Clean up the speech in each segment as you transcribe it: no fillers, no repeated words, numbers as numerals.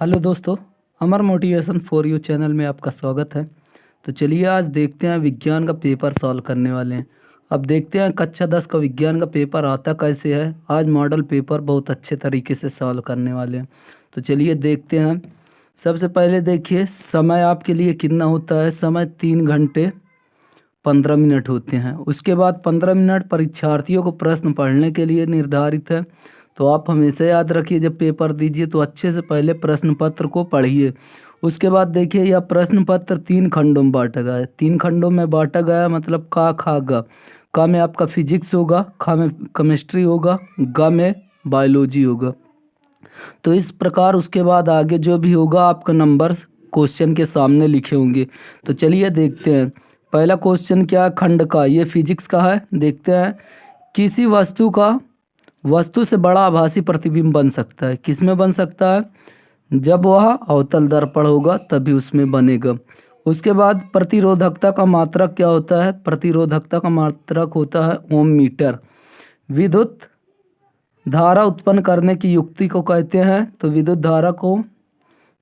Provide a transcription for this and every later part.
Hello दोस्तों, अमर motivation for you channel में आपका स्वागत है। तो चलिए आज देखते हैं विज्ञान का पेपर सॉल्व करने वाले हैं। अब देखते हैं कक्षा 10 का विज्ञान का पेपर आता कैसे है। आज मॉडल पेपर बहुत अच्छे तरीके से सॉल्व करने वाले हैं। तो चलिए देखते हैं। सबसे पहले देखिए समय आपके लिए कितना होता है। समय 3 घंटे 15 मिनट होते हैं। उसके बाद 15 मिनट परीक्षार्थियों को प्रश्न पढ़ने के लिए निर्धारित है। तो आप हमेशा याद रखिए, जब पेपर दीजिए तो अच्छे से पहले प्रश्न पत्र को पढ़िए। उसके बाद देखिए यह प्रश्न पत्र 3 खंडों में बांटा गया है। 3 खंडों में बांटा गया मतलब का, खा, गा। का में आपका फिजिक्स होगा, खा में केमिस्ट्री होगा, गा में बायोलॉजी होगा। तो इस प्रकार उसके बाद आगे जो भी होगा आपका नंबर क्वेश्चन के सामने लिखे होंगे। तो चलिए देखते हैं। पहला क्वेश्चन क्या है, खंड का, ये फिजिक्स का है। देखते हैं। किसी वस्तु से बड़ा आभासी प्रतिबिंब बन सकता है। किस में बन सकता है? जब वह अवतल दर्पण होगा तभी उसमें बनेगा। उसके बाद प्रतिरोधकता का मात्रक क्या होता है? प्रतिरोधकता का मात्रक होता है ओम मीटर। विद्युत धारा उत्पन्न करने की युक्ति को कहते हैं। तो विद्युत धारा को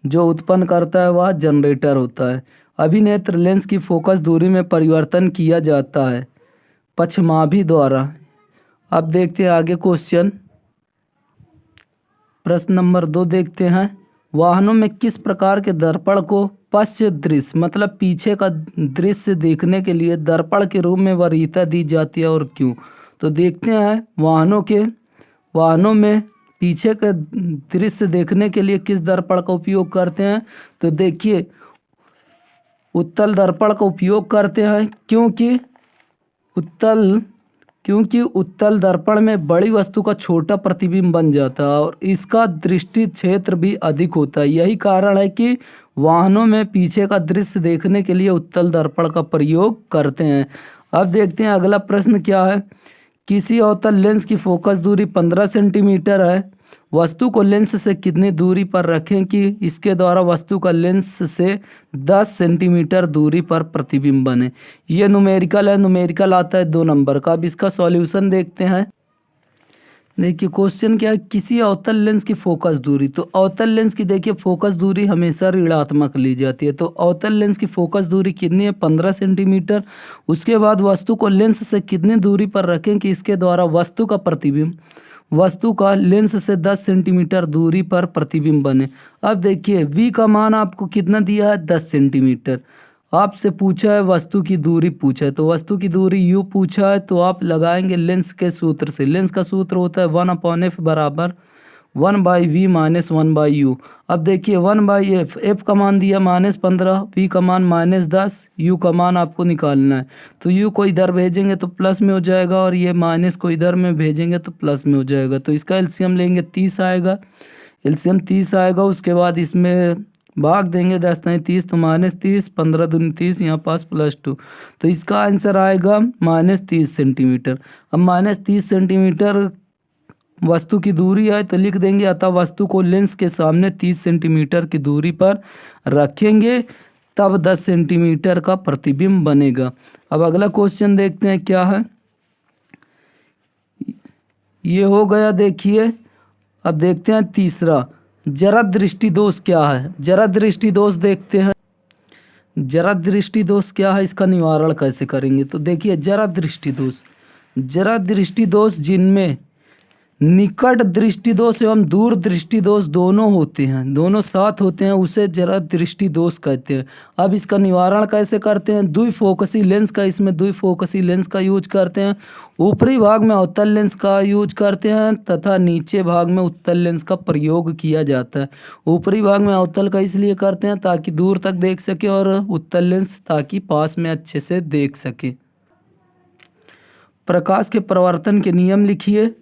जो उत्पन्न करता है वह जनरेटर होता है। अभिनेत्र लेंस की फोकस दूरी में परिवर्तन किया जाता है पक्षमाभी द्वारा। अब देखते हैं आगे क्वेश्चन। प्रश्न नंबर 2 देखते हैं। वाहनों में किस प्रकार के दर्पण को पश्च दृश्य मतलब पीछे का दृश्य देखने के लिए दर्पण के रूप में वरीयता दी जाती है और क्यों? तो देखते हैं वाहनों में पीछे के दृश्य देखने के लिए किस दर्पण का उपयोग करते हैं? तो देखिए उत्तल दर्पण का उपयोग करते हैं। क्योंकि उत्तल दर्पण में बड़ी वस्तु का छोटा प्रतिबिंब बन जाता है और इसका दृष्टि क्षेत्र भी अधिक होता है। यही कारण है कि वाहनों में पीछे का दृश्य देखने के लिए उत्तल दर्पण का प्रयोग करते हैं। अब देखते हैं अगला प्रश्न क्या है। किसी अवतल लेंस की फोकस दूरी 15 सेंटीमीटर है। वस्तु को लेंस से कितनी दूरी पर रखें कि इसके द्वारा वस्तु का लेंस से 10 सेंटीमीटर दूरी पर प्रतिबिंब बने। ये न्यूमेरिकल है। न्यूमेरिकल आता है 2 नंबर का। अब इसका सॉल्यूशन देखते हैं। देखिए क्वेश्चन क्या है, किसी अवतल लेंस की फोकस दूरी। तो अवतल लेंस की देखिए फोकस दूरी हमेशा ऋणात्मक ली जाती है। तो अवतल लेंस की फोकस दूरी कितनी है? 15 सेंटीमीटर। उसके बाद वस्तु को लेंस से कितनी दूरी पर रखें कि इसके द्वारा वस्तु का लेंस से 10 सेंटीमीटर दूरी पर प्रतिबिंब बने। अब देखिए v का मान आपको कितना दिया है? 10 सेंटीमीटर। आपसे पूछा है वस्तु की दूरी पूछा है, तो वस्तु की दूरी u पूछा है तो आप लगाएंगे लेंस के सूत्र से। लेंस का सूत्र होता है 1/f बराबर 1/v माइनस 1/u। अब देखिए 1/f, f का मान दिया -15, v का मान -10, u का मान आपको निकालना है। तो u को इधर भेजेंगे तो प्लस में हो जाएगा और ये माइनस को इधर में भेजेंगे तो प्लस में हो जाएगा। तो इसका एलसीएम लेंगे 30 आएगा। एलसीएम 30 आएगा। उसके बाद इसमें भाग देंगे 10 नहीं 30 तो -30, 15 दूनी 30, यहाँ पास +2। तो इसका आंसर आएगा -30 सेंटीमीटर। अब -30 सेंटीमीटर वस्तु की दूरी है तो लिख देंगे, अतः वस्तु को लेंस के सामने 30 सेंटीमीटर की दूरी पर रखेंगे तब 10 सेंटीमीटर का प्रतिबिंब बनेगा। अब अगला क्वेश्चन देखते हैं क्या है। ये हो गया। देखिए अब देखते हैं तीसरा, जरा दृष्टि दोष क्या है। जरा दृष्टि दोष देखते हैं। जरा दृष्टि दोष क्या है, इसका निवारण कैसे करेंगे? तो देखिए जरा दृष्टि दोष जिनमें निकट दृष्टि दोष एवं दूर दृष्टि दोष दोनों होते हैं, दोनों साथ होते हैं, उसे जरा दृष्टि दोष कहते हैं। अब इसका निवारण कैसे करते हैं? द्विफोकसी लेंस का, इसमें द्विफोकसी लेंस का यूज करते हैं। ऊपरी भाग में अवतल लेंस का यूज करते हैं तथा नीचे भाग में उत्तल लेंस का प्रयोग किया जाता है। ऊपरी भाग में अवतल का इसलिए करते हैं ताकि दूर तक देख सके और उत्तल लेंस ताकि पास में अच्छे से देख सके। प्रकाश के परावर्तन के नियम लिखिए।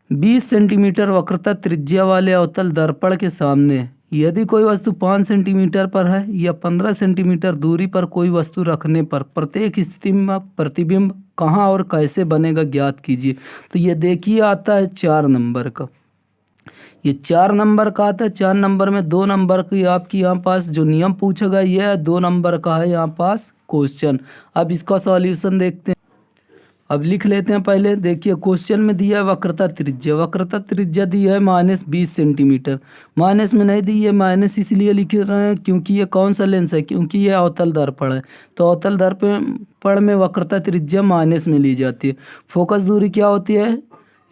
20 सेंटीमीटर वक्रता त्रिज्या वाले अवतल दर्पण के सामने यदि कोई वस्तु 5 सेंटीमीटर पर है या 15 सेंटीमीटर दूरी पर कोई वस्तु रखने पर प्रत्येक स्थिति में प्रतिबिंब कहाँ और कैसे बनेगा ज्ञात कीजिए। तो ये देखिए आता है 4 नंबर का। ये 4 नंबर का आता है। 4 नंबर में 2 नंबर की आपकी यहाँ पास जो नियम पूछा गया ये 2 नंबर का है यहाँ पास क्वेश्चन। अब इसका सॉल्यूशन देखते हैं। अब लिख लेते हैं पहले। देखिए क्वेश्चन में दिया है वक्रता त्रिज्या दी है -20 सेंटीमीटर। माइनस में नहीं दी है, माइनस इसलिए लिख रहे हैं क्योंकि ये कौन सा लेंस है, क्योंकि ये अवतल दर्पण है। तो अवतल दर्पण में वक्रता त्रिज्या माइनस में ली जाती है। फोकस दूरी क्या होती है,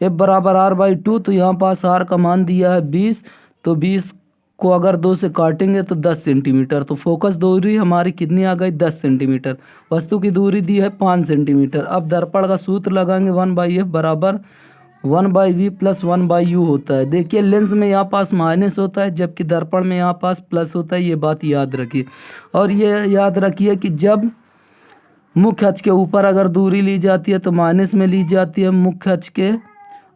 F बराबर R/2। तो यहाँ पास R का मान दिया है 20, तो 20 को अगर 2 से काटेंगे तो 10 सेंटीमीटर। तो फोकस दूरी हमारी कितनी आ गई, 10 सेंटीमीटर। वस्तु की दूरी दी है 5 सेंटीमीटर। अब दर्पण का सूत्र लगाएंगे, 1/F बराबर 1/V प्लस 1/U होता है। देखिए लेंस में यहाँ पास माइनस होता है, जबकि दर्पण में यहाँ पास प्लस होता है। ये बात याद रखिए। और ये याद रखिए कि जब मुख्य अक्ष के ऊपर अगर दूरी ली जाती है तो माइनस में ली जाती है। मुख्य अक्ष के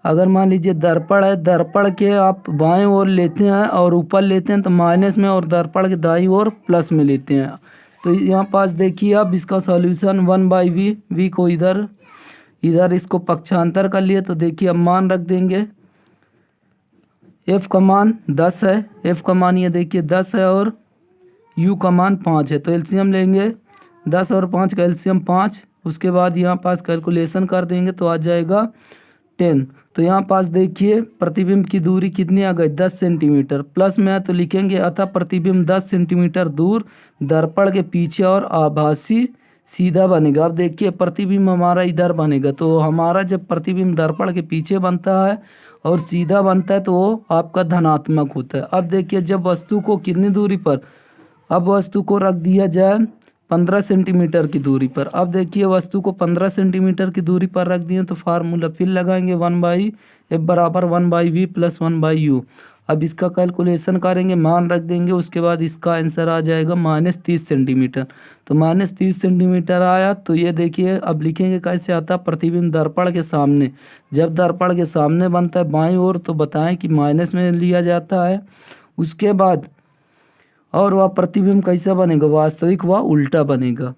अगर मान लीजिए दर्पण है, दर्पण के आप बाएं ओर लेते हैं और ऊपर लेते हैं तो माइनस में, और दर्पण के दाईं ओर प्लस में लेते हैं। तो यहाँ पास देखिए अब इसका सॉल्यूशन 1/V, V को इधर इसको पक्षांतर कर लिए। तो देखिए अब मान रख देंगे। F का मान 10 है, F का मान ये देखिए 10 है, और U का मान 5 है। तो एलसीएम लेंगे, 10 और 5 का एलसीएम 5। उसके बाद यहाँ पास कैलकुलेशन कर देंगे तो आ जाएगा 10। तो यहाँ पास देखिए प्रतिबिंब की दूरी कितनी आ गई, 10 सेंटीमीटर। प्लस में है तो लिखेंगे अतः प्रतिबिंब 10 सेंटीमीटर दूर दर्पण के पीछे और आभासी सीधा बनेगा। अब देखिए प्रतिबिंब हमारा इधर बनेगा, तो हमारा जब प्रतिबिंब दर्पण के पीछे बनता है और सीधा बनता है तो वो आपका धनात्मक होता है। अब देखिए जब वस्तु को कितनी दूरी पर, अब वस्तु को रख दिया जाए 15 सेंटीमीटर की दूरी पर। अब देखिए वस्तु को 15 सेंटीमीटर की दूरी पर रख दिए तो फार्मूला फिर लगाएंगे, 1/F बराबर 1/V प्लस 1/U। अब इसका कैलकुलेशन करेंगे, मान रख देंगे। उसके बाद इसका आंसर आ जाएगा -30 सेंटीमीटर। तो -30 सेंटीमीटर आया। तो ये देखिए अब लिखेंगे कैसे आता, प्रतिबिंब दर्पण के सामने, जब दर्पण के सामने बनता है बाईं ओर तो बताएं कि माइनस में लिया जाता है। उसके बाद और वह प्रतिबिंब कैसा बनेगा, वास्तविक व उल्टा बनेगा।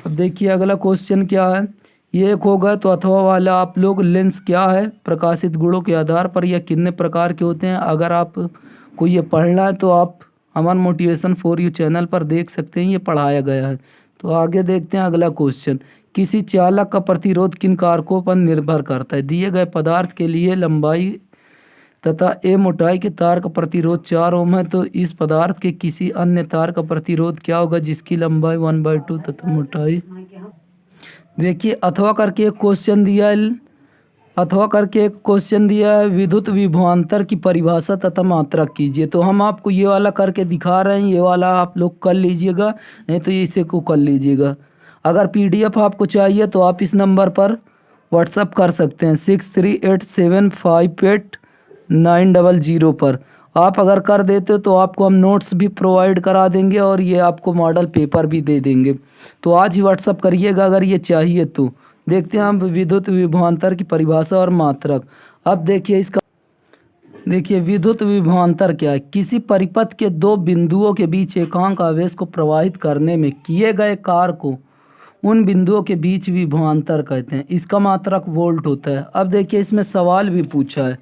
अब देखिए अगला क्वेश्चन क्या है, ये एक होगा तो अथवा वाला आप लोग लेंस क्या है, प्रकाशित गुणों के आधार पर यह कितने प्रकार के होते हैं। अगर आप को ये पढ़ना है तो आप अमन मोटिवेशन फॉर यू चैनल पर देख सकते हैं, ये पढ़ाया गया है। तो आगे देखते हैं अगला क्वेश्चन, किसी चालक का प्रतिरोध किन कारकों पर निर्भर करता है। दिए गए पदार्थ के लिए लंबाई तथा ए मोटाई के तार का प्रतिरोध 4 ओम है, तो इस पदार्थ के किसी अन्य तार का प्रतिरोध क्या होगा जिसकी लंबाई 1/2 तथा मोटाई। देखिए अथवा करके एक क्वेश्चन दिया है, विद्युत विभवांतर की परिभाषा तथा मात्रा कीजिए। तो हम आपको ये वाला करके दिखा रहे हैं, ये वाला आप लोग कर लीजिएगा, नहीं तो इसे को कर लीजिएगा। अगर PDF आपको चाहिए तो आप इस नंबर पर व्हाट्सअप कर सकते हैं 63875890 पर। आप अगर कर देते हो तो आपको हम नोट्स भी प्रोवाइड करा देंगे और ये आपको मॉडल पेपर भी दे देंगे। तो आज ही व्हाट्सअप करिएगा अगर ये चाहिए तो। देखते हैं हम विद्युत विभवांतर की परिभाषा और मात्रक। अब देखिए इसका, देखिए विद्युत विभवांतर क्या है, किसी परिपथ के दो बिंदुओं के बीच एकांक आवेश को प्रवाहित करने में किए गए कार्य को उन बिंदुओं के बीच विभवांतर कहते हैं। इसका मात्रक वोल्ट होता है। अब देखिए इसमें सवाल भी पूछा है,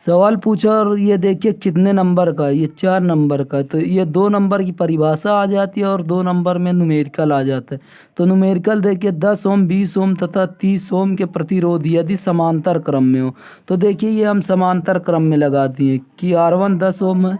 और ये देखिए कितने नंबर का है, ये 4 नंबर का है। तो ये 2 नंबर की परिभाषा आ जाती है और 2 नंबर में न्यूमेरिकल आ जाता है। तो न्यूमेरिकल देखिए 10 ओम, 20 ओम तथा 30 ओम के प्रतिरोध यदि समांतर क्रम में हो। तो देखिए ये हम समांतर क्रम में लगा दिए कि R1 10 ओम है,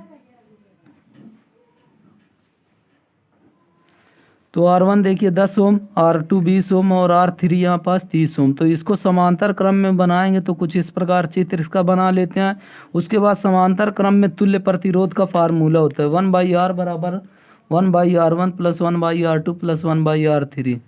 तो R1 देखिए 10 ओम, R2 20 ओम और R3 यहाँ पास 30 ओम। तो इसको समांतर क्रम में बनाएंगे तो कुछ इस प्रकार चित्र इसका बना लेते हैं। उसके बाद समांतर क्रम में तुल्य प्रतिरोध का फार्मूला होता है 1/R बराबर 1/R1 plus 1/R2 plus 1/R3,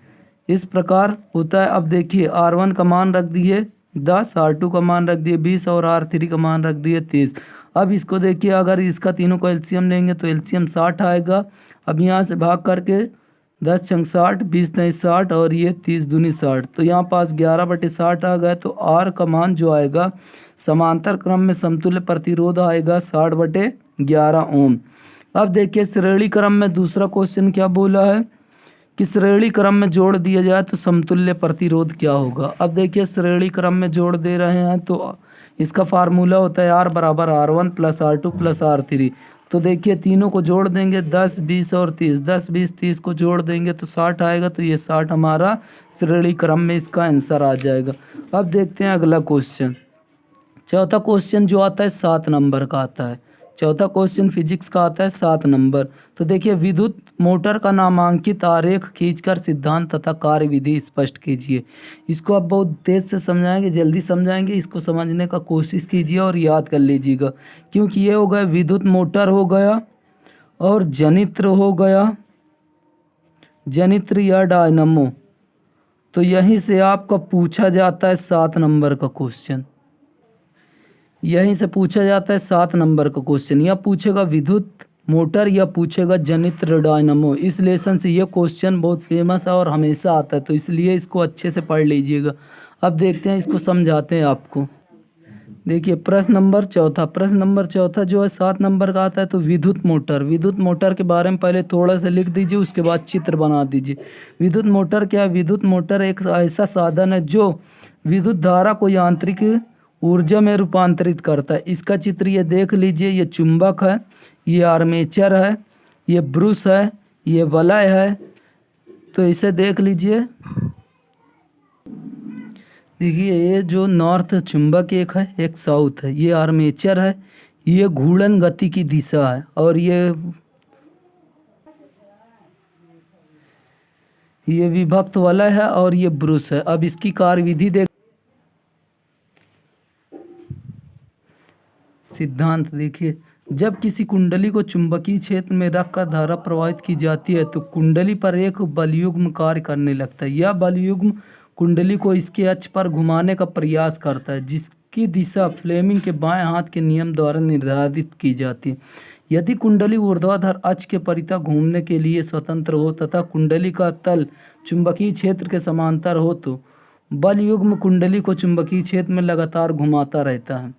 इस प्रकार होता है। अब देखिए R1 का मान रख दिए 10, R2 का मान रख दिए 20 और R3 का मान रख दिए 30। अब इसको देखिए अगर इसका तीनों का एलसीएम लेंगे तो एलसीएम 60 आएगा। अब यहाँ से भाग करके 10 छंग 60, 20 नहीं 60 और ये 30 दूनी 60, तो यहाँ पास 11/60 आ गए। तो R का मान जो आएगा समांतर क्रम में समतुल्य प्रतिरोध आएगा 60/11 ओम। अब देखिए श्रेणी क्रम में दूसरा क्वेश्चन क्या बोला है कि श्रेणी क्रम में जोड़ दिया जाए तो समतुल्य प्रतिरोध क्या होगा। अब देखिए श्रेणी क्रम में जोड़ दे रहे हैं तो इसका फार्मूला होता है R बराबर R1 plus R2 plus R3। तो देखिए तीनों को जोड़ देंगे 10, 20 और 30, 10, 20, 30 को जोड़ देंगे तो 60 आएगा। तो ये 60 हमारा श्रेणी क्रम में इसका आंसर आ जाएगा। अब देखते हैं अगला क्वेश्चन। चौथा क्वेश्चन जो आता है 7 नंबर का आता है। चौथा क्वेश्चन फिजिक्स का आता है 7 नंबर। तो देखिए विद्युत मोटर का नामांकित आरेख खींचकर सिद्धांत तथा कार्य विधि स्पष्ट कीजिए। इसको आप बहुत तेज से समझाएंगे, जल्दी समझाएंगे, इसको समझने का कोशिश कीजिए और याद कर लीजिएगा, क्योंकि ये हो गया विद्युत मोटर हो गया और जनित्र हो गया, जनित्र या डायनामो। तो यहीं से आपका पूछा जाता है 7 नंबर का क्वेश्चन, यहीं से पूछा जाता है 7 नंबर का क्वेश्चन। या पूछेगा विद्युत मोटर या पूछेगा जनित्र डायनामो। इस लेसन से ये क्वेश्चन बहुत फेमस है और हमेशा आता है, तो इसलिए इसको अच्छे से पढ़ लीजिएगा। अब देखते हैं, इसको समझाते हैं आपको। देखिए प्रश्न नंबर चौथा, प्रश्न नंबर चौथा जो है 7 नंबर का आता है। तो विद्युत मोटर, विद्युत मोटर के बारे में पहले थोड़ा सा लिख दीजिए, उसके बाद चित्र बना दीजिए। विद्युत मोटर क्या है? विद्युत मोटर एक ऐसा साधन है जो विद्युत धारा को यांत्रिक ऊर्जा में रूपांतरित करता है। इसका चित्र ये देख लीजिए, ये चुंबक है, ये आर्मेचर है, ये ब्रश है, ये वलय है। तो इसे देख लीजिए, देखिए ये जो नॉर्थ चुंबक एक है, एक साउथ है, ये आर्मेचर है, ये घूर्णन गति की दिशा है, और ये विभक्त वलय है और ये ब्रश है। अब इसकी कार्यविधि देख, सिद्धांत देखिए, जब किसी कुंडली को चुंबकीय क्षेत्र में रखकर धारा प्रवाहित की जाती है तो कुंडली पर एक बलयुग्म कार्य करने लगता है। यह बलयुग्म कुंडली को इसके अक्ष पर घुमाने का प्रयास करता है, जिसकी दिशा फ्लेमिंग के बाएं हाथ के नियम द्वारा निर्धारित की जाती है। यदि कुंडली ऊर्ध्वाधर अक्ष के परितः घूमने के लिए स्वतंत्र हो तथा कुंडली का तल चुंबकीय क्षेत्र के समांतर हो तो बलयुग्म कुंडली को चुंबकीय क्षेत्र में लगातार घुमाता रहता है।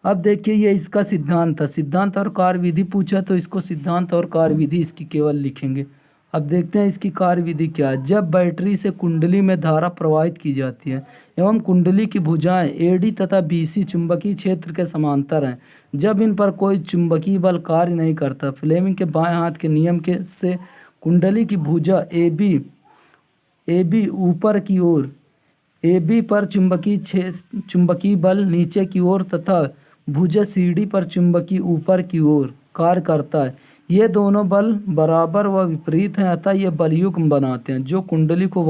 अब देखिए ये इसका सिद्धांत था। सिद्धांत और कार्यविधि पूछा तो इसको सिद्धांत और कार्यविधि इसकी केवल लिखेंगे। अब देखते हैं इसकी कार्यविधि क्या है। जब बैटरी से कुंडली में धारा प्रवाहित की जाती है एवं कुंडली की भुजाएं एडी तथा बीसी चुंबकीय क्षेत्र के समांतर हैं, जब इन पर कोई चुंबकीय बल कार्य नहीं करता, फ्लेमिंग के बाएं हाथ के नियम के से कुंडली की भुजा ए बी ऊपर की ओर, ए बी पर चुंबकीय बल नीचे की ओर तथा भुजा सीडी पर चुंबकीय ऊपर की ओर कार्य करता है। ये दोनों बल बराबर व विपरीत हैं, अतः ये बलयुग्म बनाते हैं जो कुंडली को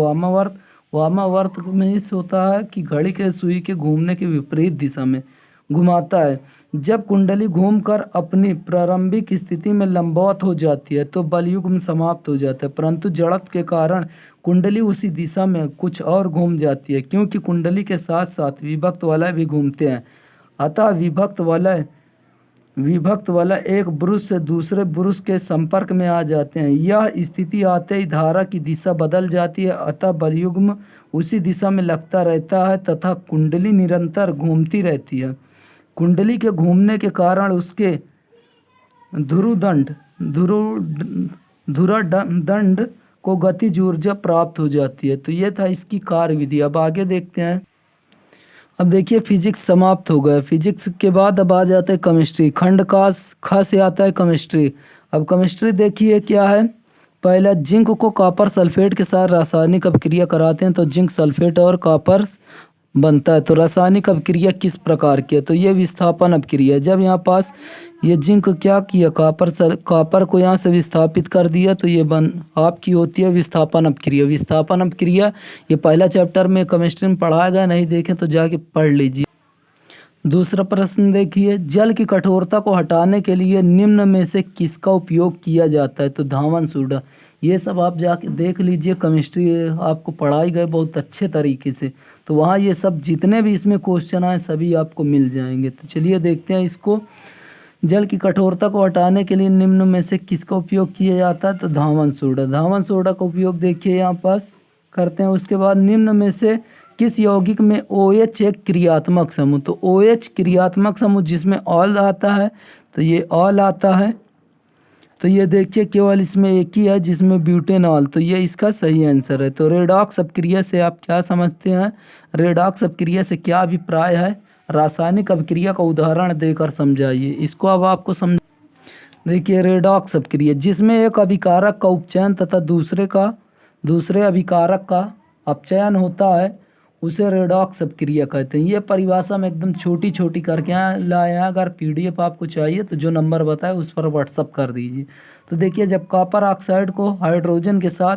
वामावर्त में इस होता है कि घड़ी के सुई के घूमने के विपरीत दिशा में घुमाता है। जब कुंडली घूमकर अपनी प्रारंभिक स्थिति में लंबवत हो जाती है तो बलयुग्म समाप्त हो जाता है, परंतु जड़त्व के कारण कुंडली उसी दिशा में कुछ और घूम जाती है, क्योंकि कुंडली के साथ साथ विभक्त वलय भी घूमते हैं। अतः विभक्त वलय एक ब्रश से दूसरे ब्रश के संपर्क में आ जाते हैं। यह स्थिति आते ही धारा की दिशा बदल जाती है, अतः बलयुग्म उसी दिशा में लगता रहता है तथा कुंडली निरंतर घूमती रहती है। कुंडली के घूमने के कारण उसके धुरादंड को गतिज ऊर्जा प्राप्त हो जाती है। तो ये था इसकी कार्यविधि। अब आगे देखते हैं। अब देखिए फिजिक्स समाप्त हो गया। फिजिक्स के बाद अब आ जाता है केमिस्ट्री। खंड का ख से आता है केमिस्ट्री। अब केमिस्ट्री देखिए क्या है। पहला, जिंक को कॉपर सल्फेट के साथ रासायनिक अभिक्रिया कराते हैं तो जिंक सल्फेट और कॉपर बनता है। तो रासायनिक अभिक्रिया किस प्रकार की है? तो ये विस्थापन अभिक्रिया है। जब यहाँ पास ये जिंक क्या किया, कॉपर को यहाँ से विस्थापित कर दिया तो ये आपकी होती है विस्थापन अभिक्रिया। विस्थापन अभिक्रिया ये पहला चैप्टर में केमिस्ट्री में पढ़ाया गया, नहीं देखें तो जाके पढ़ लीजिए। दूसरा प्रश्न देखिए, जल की कठोरता को हटाने के लिए निम्न में से किसका उपयोग किया जाता है? तो धावन सोडा। ये सब आप जाके देख लीजिए, केमिस्ट्री आपको पढ़ाई गए बहुत अच्छे तरीके से, तो वहाँ ये सब जितने भी इसमें क्वेश्चन आए सभी आपको मिल जाएंगे। तो चलिए देखते हैं इसको। जल की कठोरता को हटाने के लिए निम्न में से किसका उपयोग किया जाता है? तो धावन सोडा। धावन सोडा का उपयोग देखिए यहाँ पास करते हैं। उसके बाद निम्न में से किस यौगिक में OH एक क्रियात्मक समूह? तो OH क्रियात्मक समूह जिसमें ऑल आता है, तो ये ऑल आता है। तो ये देखिए केवल इसमें एक ही है जिसमें ब्यूटेनॉल, तो ये इसका सही आंसर है। तो रेडॉक्स अभिक्रिया से आप क्या समझते हैं? रेडॉक्स अभिक्रिया से क्या अभिप्राय है? रासायनिक अभिक्रिया का उदाहरण देकर समझाइए। इसको अब आपको समझ देखिए रेडॉक्स अपक्रिया, जिसमें एक अभिकारक का उपचयन तथा दूसरे अभिकारक का अपचयन होता है, उसे रेडॉक्स अपक्रिया कहते हैं। ये परिभाषा में एकदम छोटी छोटी करके यहाँ लाए हैं। अगर पीडीएफ आपको चाहिए तो जो नंबर बताए उस पर व्हाट्सअप कर दीजिए। तो देखिए, जब कॉपर ऑक्साइड को हाइड्रोजन के साथ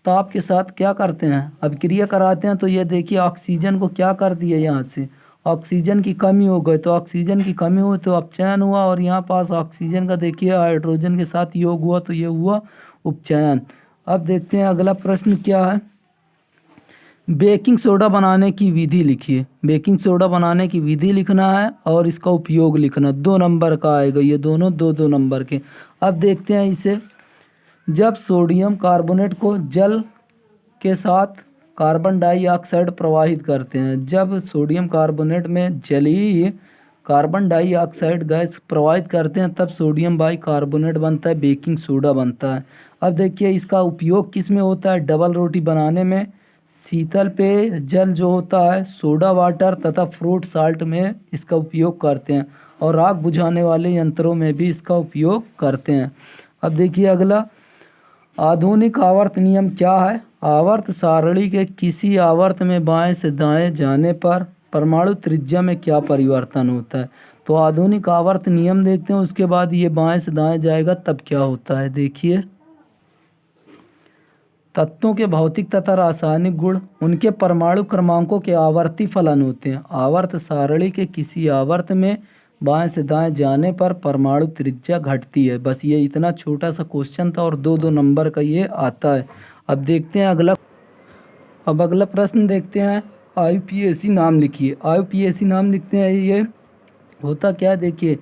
ताप के साथ क्या करते हैं, अभिक्रिया कराते हैं, तो ये देखिए ऑक्सीजन को क्या कर दिया, यहाँ से ऑक्सीजन की कमी हो गई। तो ऑक्सीजन की कमी हुई तो अपचयन हुआ, और यहाँ पास ऑक्सीजन का देखिए हाइड्रोजन के साथ योग हुआ तो ये हुआ उपचयन। अब देखते हैं अगला प्रश्न क्या है। बेकिंग सोडा बनाने की विधि लिखिए। बेकिंग सोडा बनाने की विधि लिखना है और इसका उपयोग लिखना। 2 नंबर का आएगा, ये दोनों 2-2 नंबर के। अब देखते हैं इसे। जब सोडियम कार्बोनेट को जल के साथ कार्बन डाइऑक्साइड प्रवाहित करते हैं, जब सोडियम कार्बोनेट में जलीय कार्बन डाइऑक्साइड गैस प्रवाहित करते हैं, तब सोडियम बाइकार्बोनेट बनता है, बेकिंग सोडा बनता है। अब देखिए इसका उपयोग किस में होता है, डबल रोटी बनाने में, शीतल पेय जल जो होता है, सोडा वाटर तथा फ्रूट साल्ट में इसका उपयोग करते हैं, और आग बुझाने वाले यंत्रों में भी इसका उपयोग करते हैं। अब देखिए अगला, आधुनिक आवर्त नियम क्या है। आवर्त सारणी के किसी आवर्त में बाएं से दाएं जाने पर परमाणु त्रिज्या में क्या परिवर्तन होता है। तो आधुनिक आवर्त नियम देखते हैं, उसके बाद ये बाएं से दाएं जाएगा तब क्या होता है। देखिए, तत्वों के भौतिक तथा रासायनिक गुण उनके परमाणु क्रमांकों के आवर्ती फलन होते हैं। आवर्त सारणी के किसी आवर्त में बाएं से दाएं जाने पर परमाणु त्रिज्या घटती है। बस ये इतना छोटा सा क्वेश्चन था और 2-2 नंबर का ये आता है। अब देखते हैं अगला। अब अगला प्रश्न देखते हैं। आईयूपीएसी नाम लिखिए। आईयूपीएसी नाम लिखते हैं, ये होता क्या है। देखिए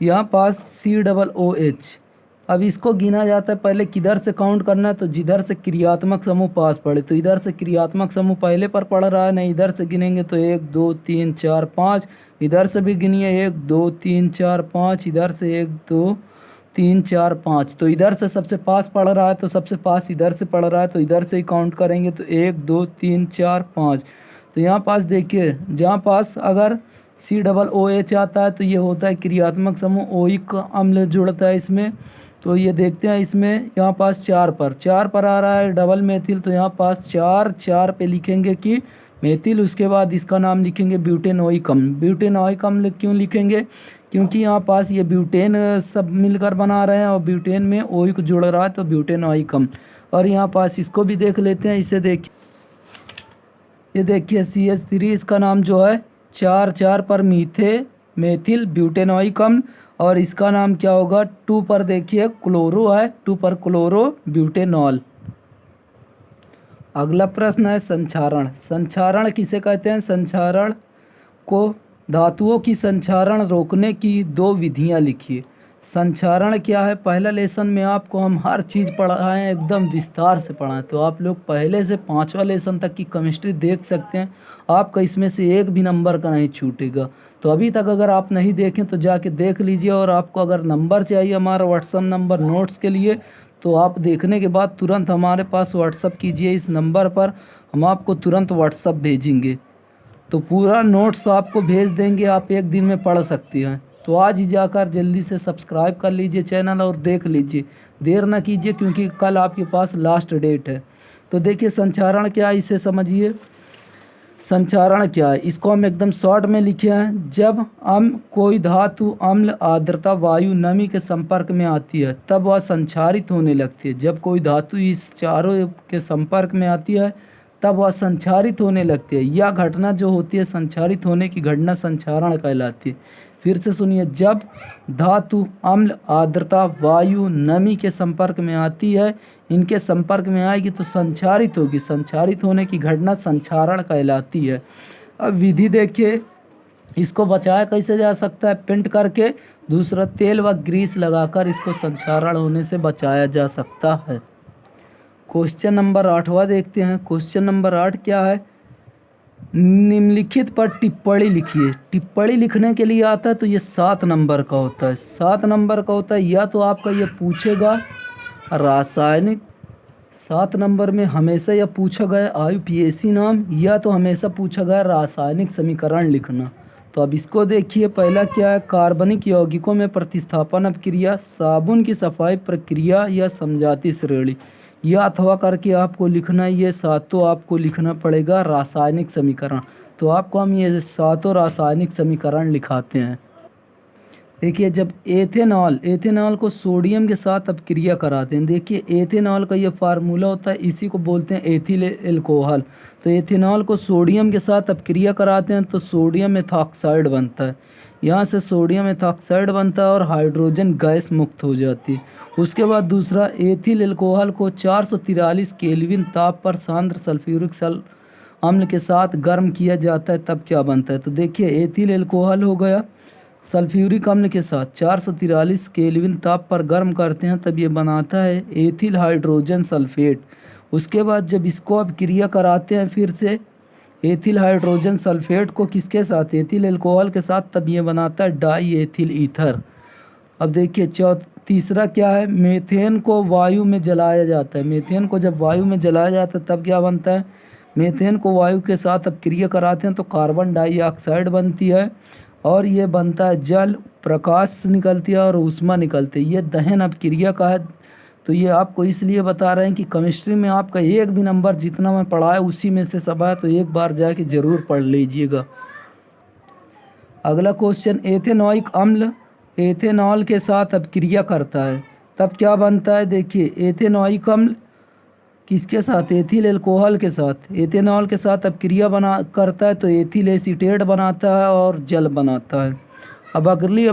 यहाँ पास COOH। अब इसको गिना जाता है, पहले किधर से काउंट करना है, तो जिधर से क्रियात्मक समूह पास पड़े। तो इधर से क्रियात्मक समूह पहले पर पड़ रहा है, नहीं इधर से गिनेंगे तो 1 2 3 4 5, इधर से भी गिनिए 1 2 3 4 5, इधर से 1 2 3 4 5। तो इधर से सबसे पास पड़ रहा है तो सबसे पास इधर से पड़ रहा है, तो इधर से ही काउंट करेंगे तो 1 2 3 4 5। तो यहाँ पास देखिए, जहाँ पास अगर COOH आता है तो ये होता है क्रियात्मक समूह, ओइक अम्ल जुड़ता है इसमें। तो ये देखते हैं इसमें, यहाँ पास 4 पर आ रहा है डबल मेथिल, तो यहाँ पास 4 पे लिखेंगे कि मेथिल। उसके बाद इसका नाम लिखेंगे ब्यूटेनोइक अम्ल। ब्यूटेनोइक अम्ल क्यों लिखेंगे, क्योंकि यहाँ पास ये ब्यूटेन सब मिलकर बना रहे हैं और ब्यूटेन में ओइक जुड़ रहा है, तो ब्यूटेनोइक अम्ल। और यहाँ पास इसको भी देख लेते हैं, इसे देखिए, ये देखिए CH3, इसका नाम जो है 4 पर मेथिल ब्यूटेनोइक अम्ल, और इसका नाम क्या होगा 2 पर देखिए क्लोरो है, 2 पर क्लोरो ब्यूटेनॉल। अगला प्रश्न है संक्षारण। संक्षारण किसे कहते हैं। संक्षारण को धातुओं की संक्षारण रोकने की 2 विधियां लिखिए। संक्षारण क्या है, पहला लेसन में आपको हम हर चीज़ पढ़ाएं, एकदम विस्तार से पढ़ाएं। तो आप लोग पहले से 5वां लेसन तक की केमिस्ट्री देख सकते हैं, आपका इसमें से एक भी नंबर का नहीं छूटेगा। तो अभी तक अगर आप नहीं देखें तो जाके देख लीजिए। और आपको अगर नंबर चाहिए हमारा व्हाट्सअप नंबर नोट्स के लिए, तो आप देखने के बाद तुरंत हमारे पास व्हाट्सअप कीजिए। इस नंबर पर हम आपको तुरंत व्हाट्सअप भेजेंगे, तो पूरा नोट्स आपको भेज देंगे, आप एक दिन में पढ़ सकते हैं। तो आज ही जाकर जल्दी से सब्सक्राइब कर लीजिए चैनल और देख लीजिए, देर ना कीजिए, क्योंकि कल आपके पास लास्ट डेट है। तो देखिए संक्षारण क्या है, इसे समझिए। संक्षारण क्या है, इसको हम एकदम शॉर्ट में लिखे हैं। जब कोई धातु अम्ल, आर्द्रता, वायु, नमी के संपर्क में आती है तब वह संक्षारित होने लगती है। जब कोई धातु इस चारों के संपर्क में आती है तब वह संक्षारित होने लगती है। यह घटना जो होती है, संक्षारित होने की घटना संक्षारण कहलाती है। फिर से सुनिए, जब धातु अम्ल, आर्द्रता, वायु, नमी के संपर्क में आती है, इनके संपर्क में आएगी तो संक्षारित होगी। संक्षारित होने की घटना संक्षारण कहलाती है। अब विधि देखिए, इसको बचाया कैसे जा सकता है, पेंट करके, दूसरा तेल व ग्रीस लगाकर इसको संक्षारण होने से बचाया जा सकता है। क्वेश्चन नंबर 8वां देखते हैं। क्वेश्चन नंबर 8 क्या है, निम्नलिखित पर टिप्पणी लिखिए। टिप्पणी लिखने के लिए आता है तो ये 7 नंबर का होता है। 7 नंबर का होता है, या तो आपका ये पूछेगा रासायनिक, 7 नंबर में हमेशा यह पूछा गया आईयूपीएसी नाम, या तो हमेशा पूछा गया रासायनिक समीकरण लिखना। तो अब इसको देखिए, पहला क्या है, कार्बनिक यौगिकों में प्रतिस्थापन अपक्रिया, साबुन की सफाई प्रक्रिया या समझाती श्रेणी। यह अथवा करके आपको लिखना है, ये सातों आपको लिखना पड़ेगा रासायनिक समीकरण। तो आपको हम ये सातों रासायनिक समीकरण लिखाते हैं। देखिए, जब एथेनॉल को सोडियम के साथ अपक्रिया कराते हैं, देखिए एथेनॉल का ये फार्मूला होता है, इसी को बोलते हैं एथिल एल्कोहल। तो एथेनॉल को सोडियम के साथ अपक्रिया कराते हैं तो सोडियम एथॉक्साइड बनता है। यहाँ से सोडियम एथॉक्साइड बनता है और हाइड्रोजन गैस मुक्त हो जाती है। उसके बाद दूसरा, एथिल एल्कोहल को 443 केल्विन ताप पर सांद्र सल्फ्यूरिक अम्ल के साथ गर्म किया जाता है, तब क्या बनता है। तो देखिए, एथिल एल्कोहल हो गया, सल्फ्यूरिक अम्ल के साथ 443 केल्विन ताप पर गर्म करते हैं, तब ये बनाता है एथिल हाइड्रोजन सल्फेट। उसके बाद जब इसको अपक्रिया कराते हैं फिर से एथिल हाइड्रोजन सल्फेट को किसके साथ, एथिल एल्कोहल के साथ, तब ये बनाता है डाई एथिल ईथर। अब देखिए तीसरा क्या है, मीथेन को वायु में जलाया जाता है। मीथेन को जब वायु में जलाया जाता है तब क्या बनता है, मीथेन को वायु के साथ अपक्रिया कराते हैं तो कार्बन डाइऑक्साइड बनती है और ये बनता है जल, प्रकाश निकलती है और ऊष्मा निकलती है। ये दहन अपक्रिया का है। तो ये आपको इसलिए बता रहे हैं कि केमिस्ट्री में आपका एक भी नंबर जितना मैं पढ़ाया उसी में से सब है, तो एक बार जाके ज़रूर पढ़ लीजिएगा। अगला क्वेश्चन, एथेनॉइक अम्ल एथेनॉल के साथ अपक्रिया करता है तब क्या बनता है। देखिए, एथेनॉइक अम्ल किसके साथ, एथिल एल्कोहल के साथ, एथेनॉल के साथ अपक्रिया करता है तो एथिल एसीटेट बनाता है और जल बनाता है। अब अगली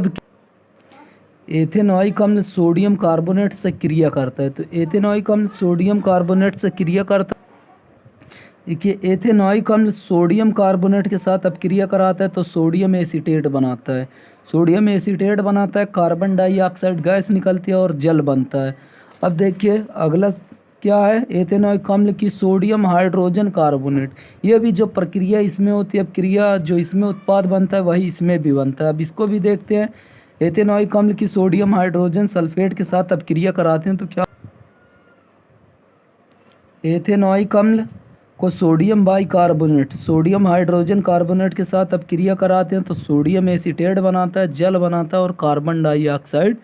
एथेनॉइक अम्ल सोडियम कार्बोनेट से क्रिया करता है। तो एथेनॉइक अम्ल सोडियम कार्बोनेट से क्रिया करता है। देखिए, एथेनॉइक अम्ल सोडियम कार्बोनेट के साथ अपक्रिया कराता है तो सोडियम एसीटेट बनाता है। सोडियम एसीटेट बनाता है, कार्बन डाइऑक्साइड गैस निकलती है और जल बनता है। अब देखिए अगला क्या है, एथेनॉइक अम्ल की सोडियम हाइड्रोजन कार्बोनेट। ये भी जो प्रक्रिया इसमें होती है, अपक्रिया जो इसमें उत्पाद बनता है वही इसमें भी बनता है। अब इसको भी देखते हैं, एथेनॉइक अम्ल की सोडियम हाइड्रोजन सल्फेट के साथ अपक्रिया कराते हैं तो क्या, एथेनॉइक अम्ल को sodium bicarbonate, sodium hydrogen carbonate के साथ अपक्रिया कराते हैं तो सोडियम एसीटेट बनाता है, जल बनाता है और कार्बन डाइऑक्साइड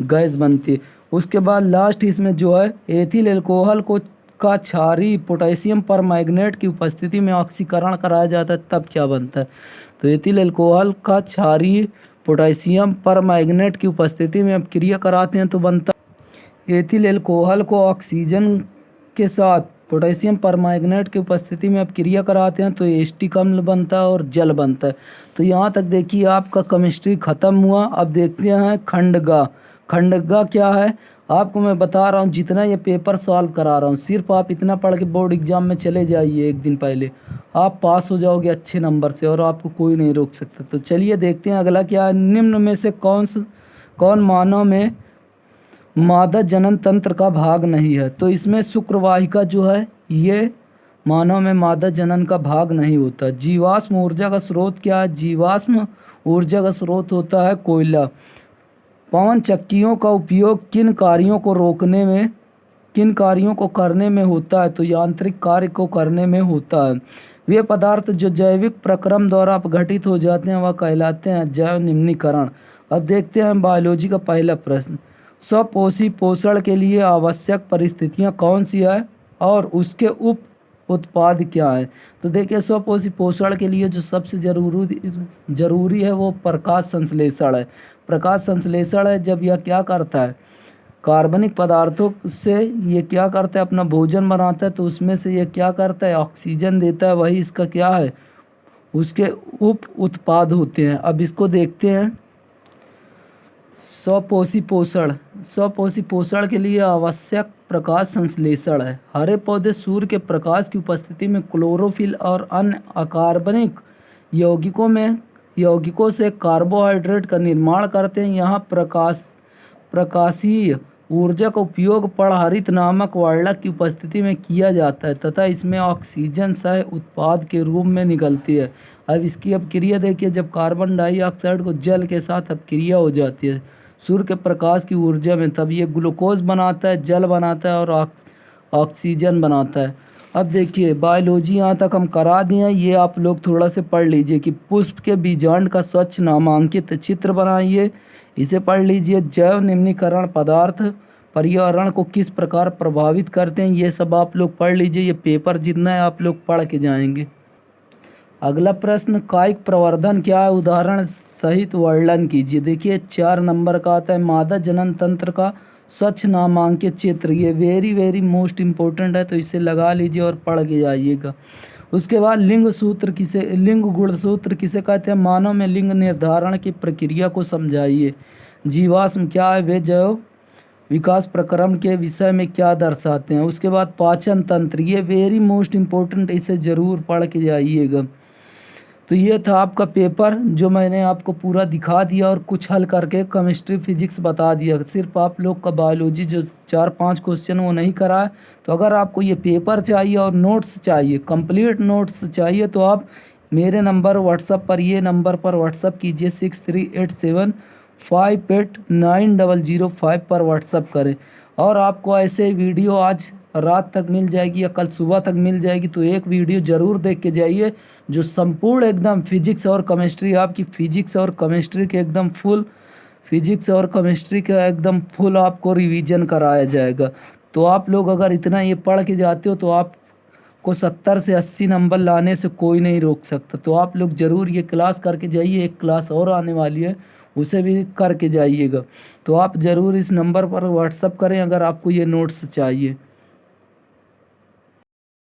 गैस बनती है। उसके बाद लास्ट इसमें जो है, एथिल एल्कोहल को का क्षारीय पोटेशियम परमैंगनेट की उपस्थिति में ऑक्सीकरण कराया जाता है, तब क्या बनता है। तो एथिल एल्कोहल का क्षारीय पोटेशियम परमैंगनेट की उपस्थिति में अपक्रिया कराते हैं तो बनता है, एथिल एल्कोहल को ऑक्सीजन के साथ पोटेशियम परमैंगनेट की उपस्थिति में अपक्रिया कराते हैं तो एसिटिक अम्ल बनता है और जल बनता है। तो यहाँ तक देखिए आपका केमिस्ट्री ख़त्म हुआ। अब देखते हैं खंडगा। खंडगा क्या है, आपको मैं बता रहा हूँ, जितना ये पेपर सॉल्व करा रहा हूँ सिर्फ आप इतना पढ़ के बोर्ड एग्जाम में चले जाइए, एक दिन पहले आप पास हो जाओगे अच्छे नंबर से और आपको कोई नहीं रोक सकता। तो चलिए देखते हैं अगला क्या है, निम्न में से कौन मानव में मादा जनन तंत्र का भाग नहीं है। तो इसमें शुक्रवाहिका जो है ये मानव में मादा जनन का भाग नहीं होता। जीवाश्म ऊर्जा का स्रोत क्या है, जीवाश्म ऊर्जा का स्रोत होता है कोयला। पवन चक्कियों का उपयोग किन कार्यों को करने में होता है, तो यांत्रिक कार्य को करने में होता है। वे पदार्थ जो जैविक प्रक्रम द्वारा अपघटित हो जाते हैं वह कहलाते हैं जैव निम्नीकरण। अब देखते हैं बायोलॉजी का पहला प्रश्न, स्वपोषी पोषण के लिए आवश्यक परिस्थितियां कौन सी है और उसके उप उत्पाद क्या है। तो देखिए, स्वपोषी पोषण के लिए जो सबसे जरूरी है वो प्रकाश संश्लेषण है। प्रकाश संश्लेषण है जब यह क्या करता है, कार्बनिक पदार्थों से ये क्या करता है, अपना भोजन बनाता है तो उसमें से ये क्या करता है, ऑक्सीजन देता है, वही इसका क्या है, उसके उप उत्पाद होते हैं। अब इसको देखते हैं, स्वपोषी पोषण के लिए आवश्यक प्रकाश संश्लेषण है। हरे पौधे सूर्य के प्रकाश की उपस्थिति में क्लोरोफिल और अन्य अकार्बनिक यौगिकों से कार्बोहाइड्रेट का निर्माण करते हैं। यहाँ प्रकाशीय ऊर्जा का उपयोग पर्णहरित नामक वर्णक की उपस्थिति में किया जाता है तथा इसमें ऑक्सीजन सह उत्पाद के रूप में निकलती है। अब इसकी अपक्रिया देखिए, जब कार्बन डाइऑक्साइड को जल के साथ अपक्रिया हो जाती है सूर्य के प्रकाश की ऊर्जा में, तब ये ग्लूकोज बनाता है, जल बनाता है ऑक्सीजन बनाता है। अब देखिए बायोलॉजी यहाँ तक हम करा दिए हैं, ये आप लोग थोड़ा से पढ़ लीजिए कि पुष्प के बीजांड का स्वच्छ नामांकित चित्र बनाइए, इसे पढ़ लीजिए। जैव निम्नीकरण पदार्थ पर्यावरण को किस प्रकार प्रभावित करते हैं, ये सब आप लोग पढ़ लीजिए। ये पेपर जितना है आप लोग पढ़ के जाएंगे। अगला प्रश्न, कायिक प्रवर्धन क्या है, उदाहरण सहित वर्णन कीजिए। देखिए 4 नंबर का आता है, मादा जनन तंत्र का स्वच्छ नामांकित चित्र। ये वेरी मोस्ट इम्पोर्टेंट है, तो इसे लगा लीजिए और पढ़ के जाइएगा। उसके बाद लिंग गुणसूत्र किसे कहते हैं, मानव में लिंग निर्धारण की प्रक्रिया को समझाइए। जीवाश्म क्या है, वे जैव विकास प्रक्रम के विषय में क्या दर्शाते हैं। उसके बाद पाचन तंत्र, ये वेरी मोस्ट इम्पोर्टेंट, इसे ज़रूर पढ़ के जाइएगा। तो ये था आपका पेपर जो मैंने आपको पूरा दिखा दिया और कुछ हल करके केमिस्ट्री फिजिक्स बता दिया। सिर्फ आप लोग का बायोलॉजी जो 4-5 क्वेश्चन वो नहीं करा है। तो अगर आपको ये पेपर चाहिए और नोट्स चाहिए, कंप्लीट नोट्स चाहिए, तो आप मेरे नंबर व्हाट्सअप पर, ये नंबर पर व्हाट्सअप कीजिए 6387589005 पर व्हाट्सअप करें। और आपको ऐसे वीडियो आज रात तक मिल जाएगी या कल सुबह तक मिल जाएगी, तो एक वीडियो ज़रूर देख के जाइए जो संपूर्ण एकदम फिजिक्स और केमिस्ट्री, आपकी फिजिक्स और केमिस्ट्री के एकदम फुल फिजिक्स और केमिस्ट्री का एकदम फुल आपको रिवीजन कराया जाएगा। तो आप लोग अगर इतना ये पढ़ के जाते हो तो आपको 70 से 80 नंबर लाने से कोई नहीं रोक सकता। तो आप लोग ज़रूर ये क्लास करके जाइए। एक क्लास और आने वाली है, उसे भी करके जाइएगा। तो आप ज़रूर इस नंबर पर व्हाट्सअप करें अगर आपको ये नोट्स चाहिए।